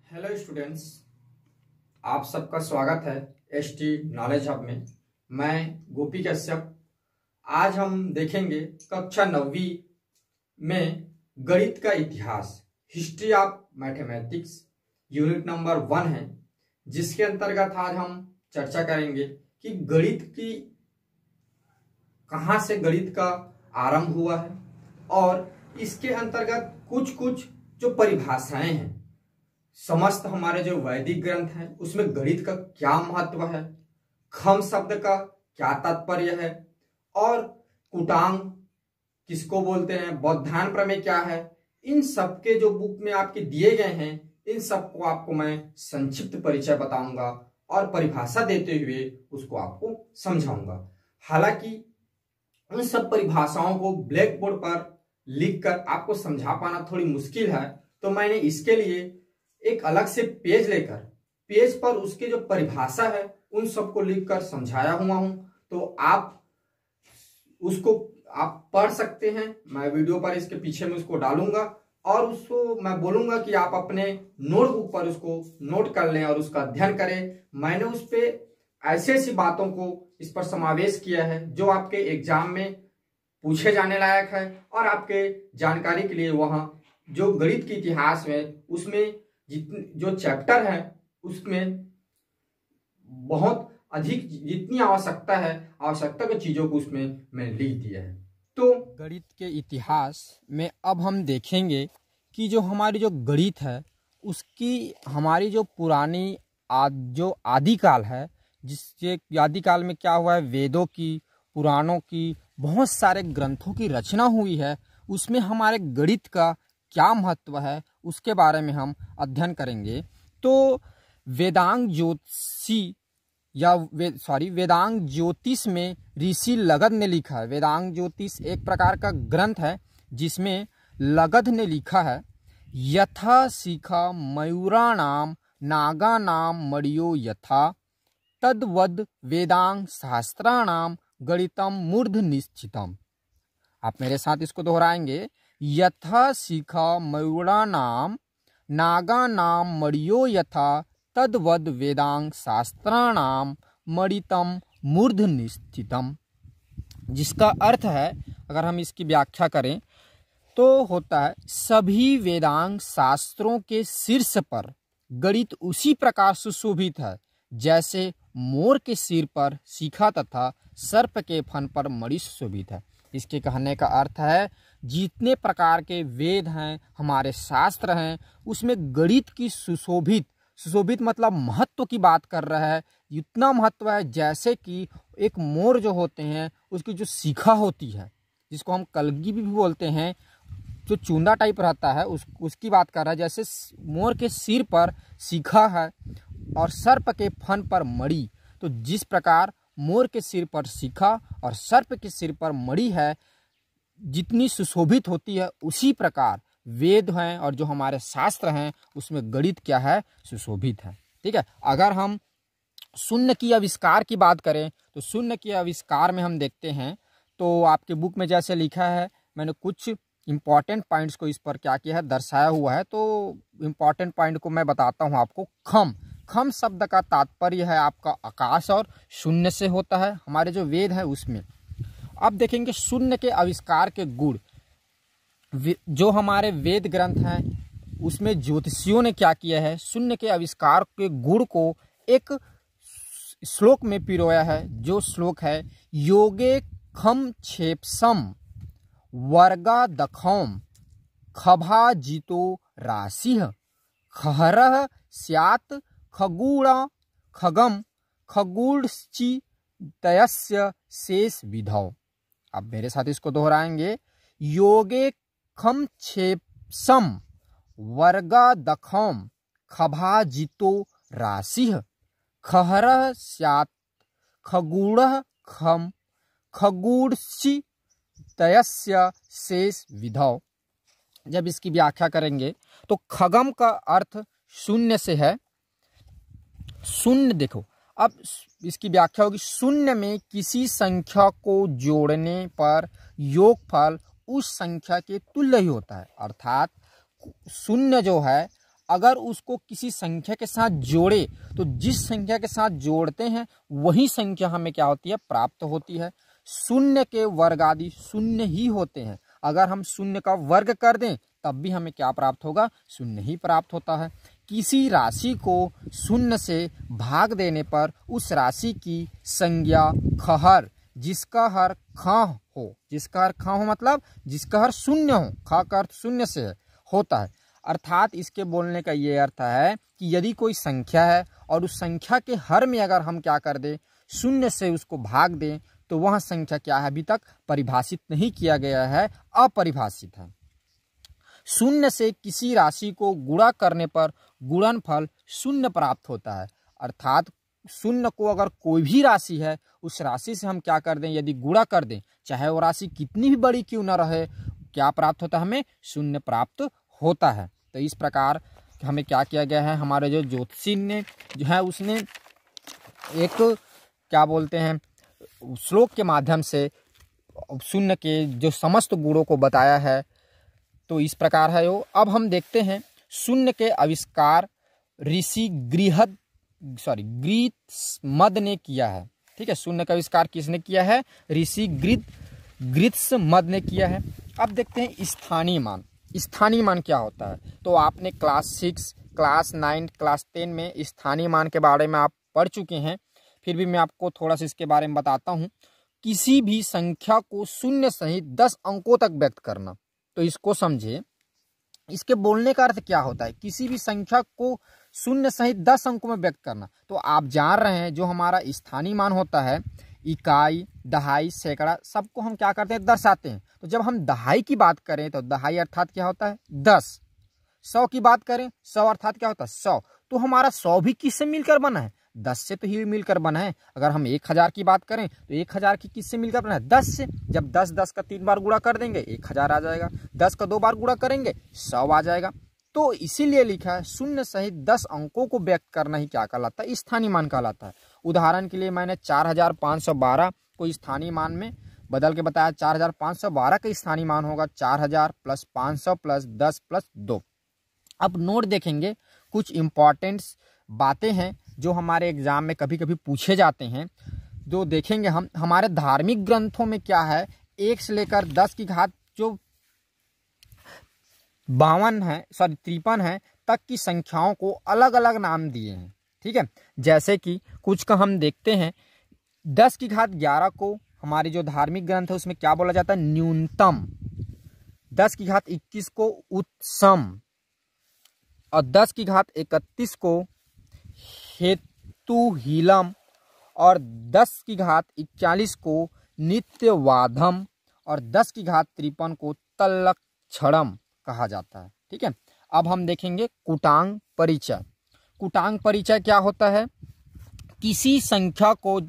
Hello students, आप सबका स्वागत है एसटी नॉलेज हब में। मैं गोपी कश्यप। आज हम देखेंगे कक्षा 9वीं में गणित का इतिहास, history of mathematics, unit number 1 है, जिसके अंतर्गत आज हम चर्चा करेंगे कि कहाँ से गणित का आरंभ हुआ है और इसके अंतर्गत कुछ कुछ जो परिभाषाएं हैं। समस्त हमारे जो वैदिक ग्रंथ हैं उसमें गणित का क्या महत्व है, खम शब्द का क्या तात्पर्य है और कुटांग किसको बोलते हैं, बौद्धायन प्रमेय क्या है, इन सब के जो बुक में आपके दिए गए हैं इन सबको आपको मैं संक्षिप्त परिचय बताऊंगा और परिभाषा देते हुए उसको आपको समझाऊंगा। हालांकि उन सब परिभाषाओं को ब्लैक बोर्ड पर लिखकर आपको समझा पाना थोड़ी मुश्किल है, तो मैंने इसके लिए एक अलग से पेज लेकर पेज पर उसके जो परिभाषा है उन सबको लिखकर समझाया हुआ हूं, तो आप उसको पढ़ सकते हैं। मैं वीडियो पर इसके पीछे में उसको डालूंगा और उसको मैं बोलूंगा कि आप अपने नोटबुक पर उसको नोट कर लें और उसका अध्ययन करें। मैंने उस पे ऐसी ऐसी बातों को इस पर समावेश किया है जो आपके एग्जाम में पूछे जाने लायक है और आपके जानकारी के लिए वहां जो गणित के इतिहास में उसमें जो चैप्टर है उसमें बहुत अधिक जितनी आवश्यकता की चीजों को उसमें मैंने लिख दिया है। तो गणित के इतिहास में अब हम देखेंगे कि जो हमारी जो गणित है उसकी हमारी जो पुरानी जो आदिकाल है, जिसके आदिकाल में क्या हुआ है, वेदों की, पुराणों की, बहुत सारे ग्रंथों की रचना हुई है, उसमें हमारे गणित का क्या महत्व है उसके बारे में हम अध्ययन करेंगे। तो वेदांग ज्योतिष में ऋषि लगध ने लिखा है। वेदांग ज्योतिष एक प्रकार का ग्रंथ है जिसमें लगध ने लिखा है, यथा शिखा मयूराणाम नागानाम मणियो यथा तद्वद वेदांग शास्त्राणाम गणितम मूर्ध निश्चितम। आप मेरे साथ इसको दोहराएंगे, यथा शिखा मयूराणाम नागानाम मणियो यथा तद्वद वेदांग शास्त्राणाम मणितम मूर्ध निश्चितम। जिसका अर्थ है, अगर हम इसकी व्याख्या करें तो होता है, सभी वेदांग शास्त्रों के शीर्ष पर गणित उसी प्रकार सुशोभित है जैसे मोर के सिर पर शिखा तथा सर्प के फन पर मणि सुशोभित है। इसके कहने का अर्थ है, जितने प्रकार के वेद हैं, हमारे शास्त्र हैं, उसमें गणित की सुशोभित मतलब महत्व की बात कर रहा है। इतना महत्व है जैसे कि एक मोर जो होते हैं उसकी जो शिखा होती है, जिसको हम कलगी भी बोलते हैं, जो चूंदा टाइप रहता है, उसकी बात कर रहा है। जैसे मोर के सिर पर शिखा है और सर्प के फन पर मणि, तो जिस प्रकार मोर के सिर पर शिखा और सर्प के सिर पर मणि है, जितनी सुशोभित होती है, उसी प्रकार वेद हैं और जो हमारे शास्त्र हैं उसमें गणित क्या है, सुशोभित है। ठीक है। अगर हम शून्य की आविष्कार की बात करें तो शून्य के आविष्कार में हम देखते हैं, तो आपके बुक में जैसे लिखा है, मैंने कुछ इंपॉर्टेंट पॉइंट्स को इस पर क्या किया है, दर्शाया हुआ है। तो इंपॉर्टेंट पॉइंट को मैं बताता हूँ आपको। खम शब्द का तात्पर्य है आपका आकाश और शून्य से होता है हमारे जो वेद है उसमें। अब देखेंगे शून्य के आविष्कार के गुण। जो हमारे वेद ग्रंथ हैं उसमें ज्योतिषियों ने क्या किया है, शून्य के आविष्कार के गुण को एक श्लोक में पिरोया है। जो श्लोक है, योगे खम क्षेपसम वर्गा दखौम खभा जितो राशिः खहरः स्यात् खगूड़ा खगम खगूढ़श्चि तयस्य शेष विधौ। अब मेरे साथ इसको दोहराएंगे, योगे खम क्षेपसम वर्गा दखौम खभा जितो राशिः खहरः स्यात् खगूढ़ः खम खगूढ़श्चि तयस्य शेष विधौ। जब इसकी व्याख्या करेंगे तो खगम का अर्थ शून्य से है। शून्य, देखो अब इसकी व्याख्या होगी, शून्य में किसी संख्या को जोड़ने पर योगफल उस संख्या के तुल्य ही होता है। अर्थात शून्य जो है अगर उसको किसी संख्या के साथ जोड़े तो जिस संख्या के साथ जोड़ते हैं वही संख्या हमें क्या होती है, प्राप्त होती है। शून्य के वर्ग आदि शून्य ही होते हैं। अगर हम शून्य का वर्ग कर दें तब भी हमें क्या प्राप्त होगा, शून्य ही प्राप्त होता है। किसी राशि को शून्य से भाग देने पर उस राशि की संज्ञा खहर, जिसका हर ख हो, जिसका हर ख हो मतलब जिसका हर शून्य हो, ख का अर्थ शून्य से होता है। अर्थात इसके बोलने का ये अर्थ है कि यदि कोई संख्या है और उस संख्या के हर में अगर हम क्या कर दें, शून्य से उसको भाग दें, तो वह संख्या क्या है, अभी तक परिभाषित नहीं किया गया है, अपरिभाषित है। शून्य से किसी राशि को गुणा करने पर गुणनफल शून्य प्राप्त होता है। अर्थात शून्य को अगर कोई भी राशि है उस राशि से हम क्या कर दें, यदि गुणा कर दें, चाहे वो राशि कितनी भी बड़ी क्यों न रहे, क्या प्राप्त होता है, हमें शून्य प्राप्त होता है। तो इस प्रकार हमें क्या किया गया है, हमारे जो ज्योतिषी ने जो है उसने एक क्या बोलते हैं श्लोक के माध्यम से शून्य के जो समस्त गुणों को बताया है। तो इस प्रकार है वो। अब हम देखते हैं शून्य के आविष्कार ऋषि गृत्समद ने किया है। ठीक है, शून्य का आविष्कार किसने किया है, ऋषि गृत्समद ने किया है। अब देखते हैं स्थानीय मान। स्थानीय मान क्या होता है, तो आपने क्लास 6, क्लास 9, क्लास 10 में स्थानीय मान के बारे में आप पढ़ चुके हैं, फिर भी मैं आपको थोड़ा सा इसके बारे में बताता हूँ। किसी भी संख्या को शून्य सहित 10 अंकों तक व्यक्त करना। तो इसको समझिए, इसके बोलने का अर्थ क्या होता है, किसी भी संख्या को शून्य सहित 10 अंकों में व्यक्त करना। तो आप जान रहे हैं जो हमारा स्थानीय मान होता है, इकाई, दहाई, सैकड़ा, सबको हम क्या करते हैं, दर्शाते हैं। तो जब हम दहाई की बात करें तो दहाई अर्थात क्या होता है, 10। 100 की बात करें, 100 अर्थात क्या होता है, 100। तो हमारा 100 भी किससे मिलकर बना है, 10 से तो ही मिलकर बना है। अगर हम 1000 की बात करें तो 1000 की किससे मिलकर बना है, 10 से। जब 10 का 3 बार गुणा कर देंगे 1000 आ जाएगा, 10 का 2 बार गुणा करेंगे 100 आ जाएगा। तो इसीलिए लिखा है शून्य सहित 10 अंकों को व्यक्त करना ही क्या कहलाता है, स्थानीय मान कहलाता है। उदाहरण के लिए मैंने 4512 को स्थानीय मान में बदल के बताया। 4512 का स्थानीय मान होगा 4000 + 500 + 10 + 2। अब नोट देखेंगे, कुछ इंपॉर्टेंट बातें हैं जो हमारे एग्जाम में कभी कभी पूछे जाते हैं, जो देखेंगे हम। हमारे धार्मिक ग्रंथों में क्या है, 1 से लेकर 10 की घात जो 53 है तक की संख्याओं को अलग अलग नाम दिए हैं। ठीक है, जैसे कि कुछ का हम देखते हैं, 10 की घात 11 को हमारे जो धार्मिक ग्रंथ है उसमें क्या बोला जाता है, न्यूनतम। 10 की घात 21 को उत्सम, और 10 की घात 31 को हेतुहीलम, और 10 की घात 41 को नित्यवाधम, और 10 की घात 53 को तल्लक्षणम कहा जाता है। ठीक है, अब हम देखेंगे कूटांग परिचय। कूटांग परिचय क्या होता है, किसी संख्या को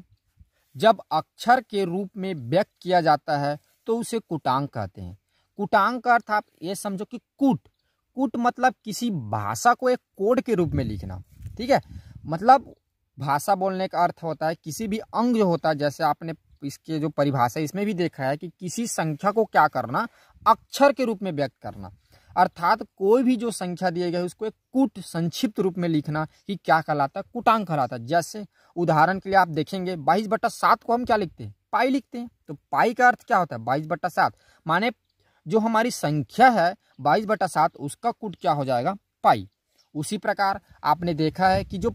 जब अक्षर के रूप में व्यक्त किया जाता है तो उसे कूटांग कहते हैं। कूटांग का अर्थ आप ये समझो कि कूट मतलब किसी भाषा को एक कोड के रूप में लिखना। ठीक है, मतलब भाषा बोलने का अर्थ होता है किसी भी अंग जो होता है, जैसे आपने इसके जो परिभाषा इसमें भी देखा है कि किसी संख्या को क्या करना, अक्षर के रूप में व्यक्त करना। अर्थात कोई भी जो संख्या दिए गए उसको एक कूट संक्षिप्त रूप में लिखना ही क्या कहलाता है, कूटांक कहलाता है। जैसे उदाहरण के लिए आप देखेंगे 22/7 को हम क्या लिखते हैं, पाई लिखते हैं। तो पाई का अर्थ क्या होता है, 22/7, माने जो हमारी संख्या है 22/7 उसका कूट क्या हो जाएगा, पाई। उसी प्रकार आपने देखा है कि जो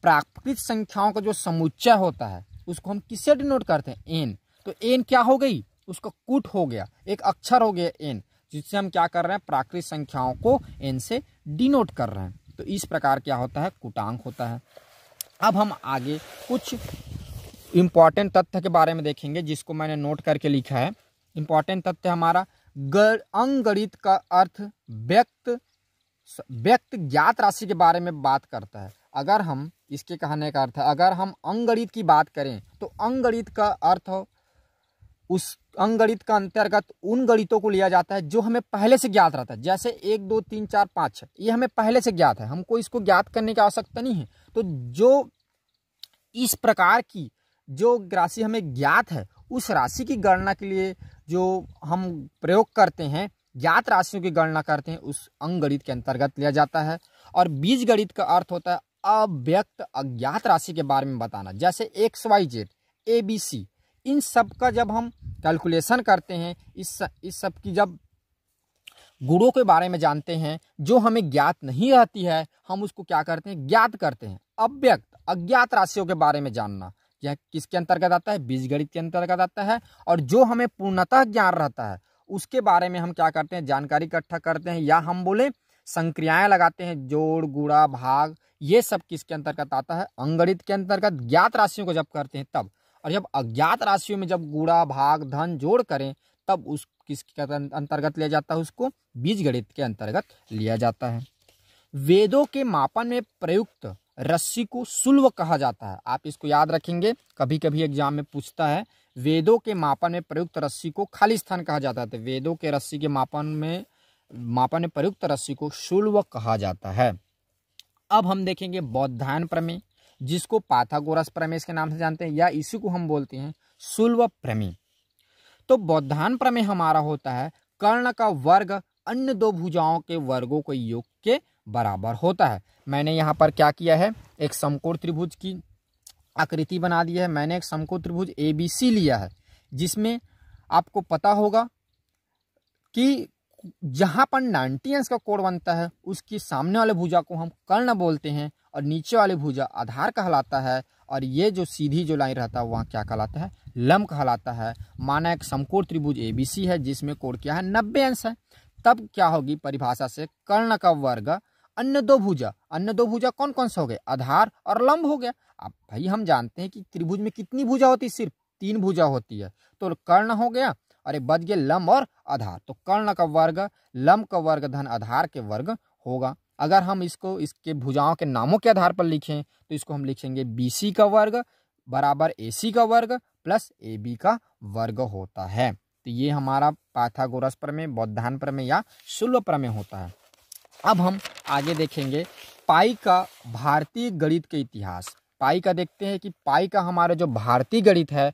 प्राकृतिक संख्याओं का जो समुच्चय होता है उसको हम किससे डिनोट करते हैं, एन। तो एन क्या हो गई, उसका कूट हो गया, एक अक्षर हो गया एन, जिससे हम क्या कर रहे हैं, प्राकृतिक संख्याओं को एन से डिनोट कर रहे हैं। तो इस प्रकार क्या होता है, कूटांक होता है। अब हम आगे कुछ इंपॉर्टेंट तथ्य के बारे में देखेंगे जिसको मैंने नोट करके लिखा है। इंपॉर्टेंट तथ्य हमारा अंकगणित का अर्थ व्यक्त ज्ञात राशि के बारे में बात करता है। अगर हम इसके कहने का अर्थ है, अगर हम अंकगणित की बात करें तो अंकगणित का अर्थ उस अंकगणित का अंतर्गत उन गणितों को लिया जाता है जो हमें पहले से ज्ञात रहता है। जैसे 1 2 3 4 5 6 ये हमें पहले से ज्ञात है, हमको इसको ज्ञात करने की आवश्यकता नहीं है। तो जो इस प्रकार की जो राशि हमें ज्ञात है उस राशि की गणना के लिए जो हम प्रयोग करते हैं ज्ञात राशियों की गणना करते हैं उस अंक गणित के अंतर्गत लिया जाता है। और बीज गणित का अर्थ होता है अव्यक्त अज्ञात राशि के बारे में बताना, जैसे XYZ ABC, इन सब का जब हम कैलकुलेशन करते हैं, इस सब की जब गुणों के बारे में जानते हैं, जो हमें ज्ञात नहीं रहती है हम उसको क्या करते हैं, ज्ञात करते हैं। अव्यक्त अज्ञात राशियों के बारे में जानना यह किसके अंतर्गत आता है, बीजगणित के अंतर्गत आता है। और जो हमें पूर्णतः ज्ञान रहता है उसके बारे में हम क्या करते हैं, जानकारी इकट्ठा करते हैं, या हम बोले संक्रियाएं लगाते हैं, जोड़ गुणा भाग, ये सब किसके अंतर्गत आता है, अंकगणित के अंतर्गत। ज्ञात राशियों को जब करते हैं तब, और जब अज्ञात राशियों में जब गुणा भाग धन जोड़ करें तब उस किसके अंतर्गत लिया जाता है, उसको बीजगणित के अंतर्गत लिया जाता है। वेदों के मापन में प्रयुक्त रस्सी को शुल्व कहा जाता है। आप इसको याद रखेंगे, कभी कभी एग्जाम में पूछता है। वेदों के मापन में प्रयुक्त रस्सी को खाली स्थान कहा जाता है, तो वेदों के रस्सी के मापन में प्रयुक्त रस्सी को शुल्व कहा जाता है। अब हम देखेंगे बौद्धायन प्रमेय, जिसको पाइथागोरस प्रमेय के नाम से जानते हैं, या इसी को हम बोलते हैं शुल्व प्रमेय। तो बौद्धायन प्रमेय हमारा होता है कर्ण का वर्ग अन्य दो भुजाओं के वर्गों के योग के बराबर होता है। मैंने यहाँ पर क्या किया है, एक समकोण त्रिभुज की आकृति बना दी है। मैंने एक समकोण त्रिभुज ABC लिया है, जिसमें आपको पता होगा कि जहाँ पर 90 अंश का कोण बनता है उसकी सामने वाले भुजा को हम कर्ण बोलते हैं, और नीचे वाले भुजा आधार कहलाता है, और ये जो सीधी जो लाइन रहता है वहाँ क्या कहलाता है, लंब कहलाता है। माना एक समकोण त्रिभुज ABC है जिसमें कोण क्या है, 90 अंश है। तब क्या होगी परिभाषा से, कर्ण का वर्ग अन्य दो भुजा कौन कौन से हो गए, आधार और लंब हो गया। अब भाई हम जानते हैं कि त्रिभुज में कितनी भुजा होती है, सिर्फ 3 भुजा होती है, तो कर्ण हो गया, अरे बच गए लंब और आधार। तो कर्ण का वर्ग लंब का वर्ग धन आधार के वर्ग होगा। अगर हम इसको इसके भुजाओं के नामों के आधार पर लिखें तो इसको हम लिखेंगे BC का वर्ग बराबर AC का वर्ग प्लस AB का वर्ग होता है। तो ये हमारा पाइथागोरस प्रमेय, बौद्धायन प्रमेय या शुल्व प्रमेय होता है। अब हम आगे देखेंगे पाई का भारतीय गणित के इतिहास। पाई का देखते हैं कि पाई का हमारा जो भारतीय गणित है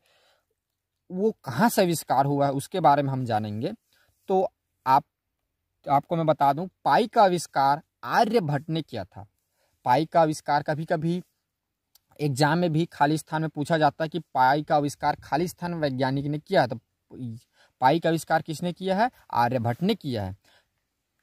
वो कहाँ से आविष्कार हुआ है, उसके बारे में हम जानेंगे। तो आपको मैं बता दूं, पाई का आविष्कार आर्यभट्ट ने किया था। पाई का आविष्कार कभी कभी एग्जाम में भी खाली स्थान में पूछा जाता है कि पाई का आविष्कार खाली स्थान वैज्ञानिक ने किया है, तो पाई का आविष्कार किसने किया है, आर्यभट्ट ने किया है।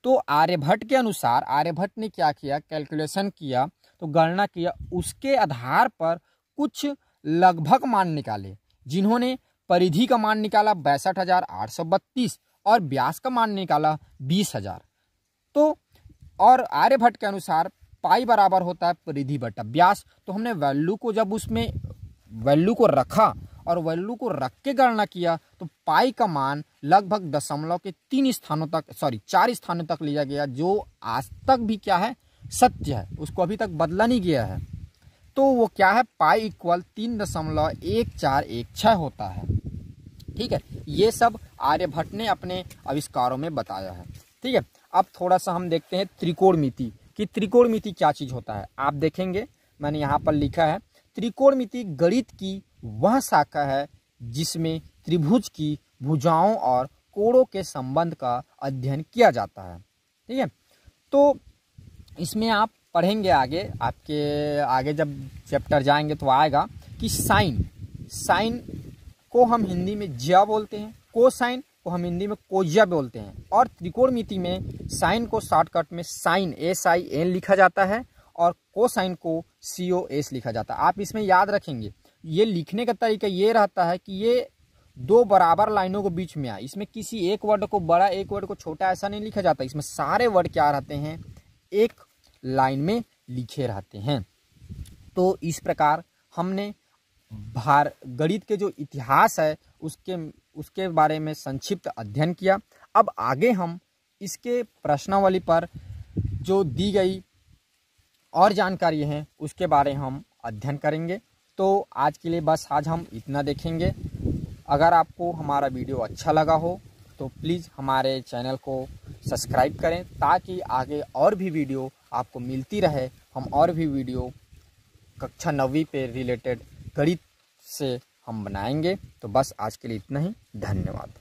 तो आर्यभट्ट के अनुसार आर्यभट्ट ने क्या किया, कैलकुलेशन किया, तो गणना किया, उसके आधार पर कुछ लगभग मान निकाले, जिन्होंने परिधि का मान निकाला 62,832 और व्यास का मान निकाला 20,000। तो और आर्यभट्ट के अनुसार पाई बराबर होता है परिधि बटा व्यास। तो हमने वैल्यू को जब उसमें वैल्यू को रखा और वैल्यू को रख के गणना किया तो पाई का मान लगभग दशमलव के 4 स्थानों तक लिया गया, जो आज तक भी क्या है, सत्य है, उसको अभी तक बदला नहीं गया है। तो वो क्या है, पाई इक्वल 3.1416 होता है। ठीक है, ये सब आर्यभट्ट ने अपने आविष्कारों में बताया है। ठीक है, अब थोड़ा सा हम देखते हैं त्रिकोणमिति कि त्रिकोणमिति क्या चीज होता है। आप देखेंगे मैंने यहाँ पर लिखा है, त्रिकोणमिति गणित की वह शाखा है जिसमें त्रिभुज की भुजाओं और कोणों के संबंध का अध्ययन किया जाता है। ठीक है, तो इसमें आप पढ़ेंगे आगे, आपके आगे जब चैप्टर जाएंगे तो आएगा कि साइन को हम हिंदी में ज्या बोलते हैं, कोसाइन को हम हिंदी में कोज्या बोलते हैं, और त्रिकोणमिति में साइन को शॉर्टकट में साइन SIN लिखा जाता है और कोसाइन को COS लिखा जाता है। आप इसमें याद रखेंगे, ये लिखने का तरीका ये रहता है कि ये दो बराबर लाइनों के बीच में आए, इसमें किसी एक वर्ड को बड़ा एक वर्ड को छोटा ऐसा नहीं लिखा जाता, इसमें सारे वर्ड क्या रहते हैं, एक लाइन में लिखे रहते हैं। तो इस प्रकार हमने गणित के जो इतिहास है उसके बारे में संक्षिप्त अध्ययन किया। अब आगे हम इसके प्रश्नावली पर जो दी गई और जानकारी है उसके बारे में हम अध्ययन करेंगे। तो आज के लिए बस आज हम इतना देखेंगे। अगर आपको हमारा वीडियो अच्छा लगा हो तो प्लीज़ हमारे चैनल को सब्सक्राइब करें, ताकि आगे और भी वीडियो आपको मिलती रहे। हम और भी वीडियो कक्षा 9वीं पे रिलेटेड गणित से हम बनाएंगे। तो बस आज के लिए इतना ही, धन्यवाद।